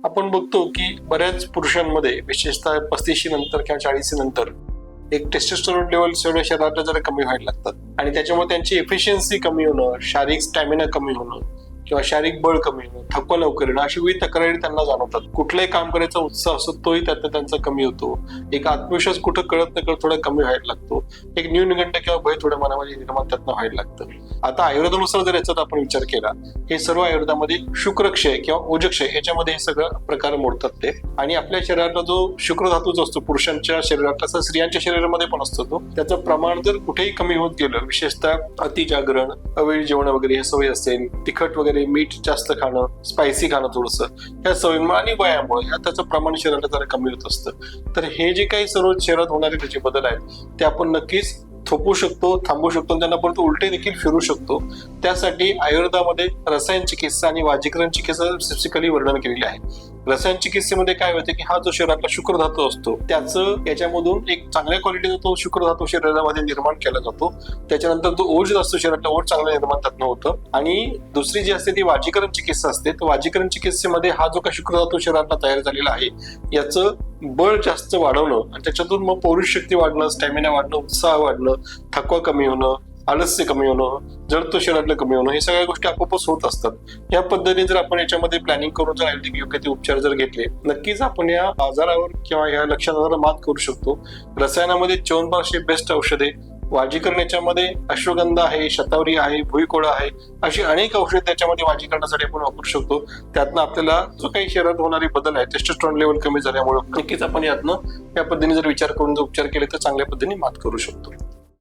आपण बघतो की बऱ्याच पुरुषांमध्ये विशेषतः 35 नंतर किंवा 40 नंतर एक टेस्टोस्टेरोन लेवल शरीरात जरा कमी व्हायला लागतात आणि त्याच्यामुळे त्यांची एफिशियन्सी कमी होणं, शारीरिक स्टॅमिना कमी होणं किंवा शारीरिक बळ कमी होणं, थकवा लवकर येणं, अशी विविध तक्रारी त्यांना जाणवतात. कुठलंही काम करायचा उत्साह असतो तोही त्यांचा कमी होतो. एक आत्मविश्वास कुठं कळत न कळत थोडा कमी व्हायला लागतो. एक न्यूनगंड किंवा भय थोड्या मनामध्ये निर्माण त्यातनं व्हायला लागतं. आता आयुर्वेदानुसार जर याचा आपण विचार केला, हे सर्व आयुर्वेदामध्ये शुक्रक्षय किंवा ओजक्षय याच्यामध्ये हे सगळं प्रकार मोडतात ते. आणि आपल्या शरीरातला जो शुक्र धातू जो असतो पुरुषांच्या शरीरात, तसं स्त्रियांच्या शरीरामध्ये पण असतो तो. त्याचं प्रमाण जर कुठेही कमी होत गेलं, विशेषतः अतिजागरण, अवेळी जेवण वगैरे हे सवय असेल, तिखट वगैरे मीठ जास्त खाणं, स्पायसी खाणं थोडंसं, या सवयींमुळे आणि वयामुळे ह्या त्याचं प्रमाण शरीराला जरा कमी होत असतं. तर हे जे काही सर्व शरीरात होणारे त्याचे बदल आहेत ते आपण नक्कीच थोपवू शकतो, थांबवू शकतो आणि त्यांना परत उलटे देखील फिरू शकतो. त्यासाठी आयुर्वेदामध्ये रसायन चिकित्सा आणि वाजीकरण चिकित्सा स्पेसिफिकली वर्णन केलेले आहे. रसायन चिकित्सेमध्ये काय होतं की हा जो शरीरातला शुक्र धातू असतो त्याचं याच्यामधून एक चांगल्या क्वालिटीचा तो शुक्र धातू शरीरामध्ये निर्माण केला जातो. त्याच्यानंतर जो ओज असतो शरीरातला ओज चांगला निर्माण त्यातनं होतं. आणि दुसरी जी असते ती वाजीकरण चिकित्सा असते. तर वाजीकरण चिकित्सेमध्ये हा जो काही शुक्र धातू शरीरातला तयार झालेला आहे याचं बळ जास्त वाढवणं आणि त्याच्यातून मग पौरुष शक्ती वाढणं, स्टॅमिना वाढणं, उत्साह वाढणं, थकवा कमी होणं, आलस्य कमी होणं, जडत्व शरीरातलं कमी होणं, हे सगळ्या गोष्टी आपोआपच होत असतात. या पद्धतीने जर आपण याच्यामध्ये प्लॅनिंग करून जर आयुर्वेदिक योग्य ते उपचार जर घेतले, नक्कीच आपण या आजारावर किंवा या लक्षणावर मात करू शकतो. रसायनामध्ये च्यवनप्राश बेस्ट औषधे, वाजीकरण याच्यामध्ये अश्वगंधा आहे, शतावरी आहे, भुईकोळा आहे, अशी अनेक औषधे त्याच्यामध्ये वाजीकरणासाठी आपण वापरू शकतो. त्यातनं आपल्याला जो काही शरीरात होणारे बदल आहे, टेस्टोस्टेरोन लेवल कमी झाल्यामुळे नक्कीच आपण यातनं या पद्धतीने जर विचार करून जर उपचार केले तर चांगल्या पद्धतीने मात करू शकतो.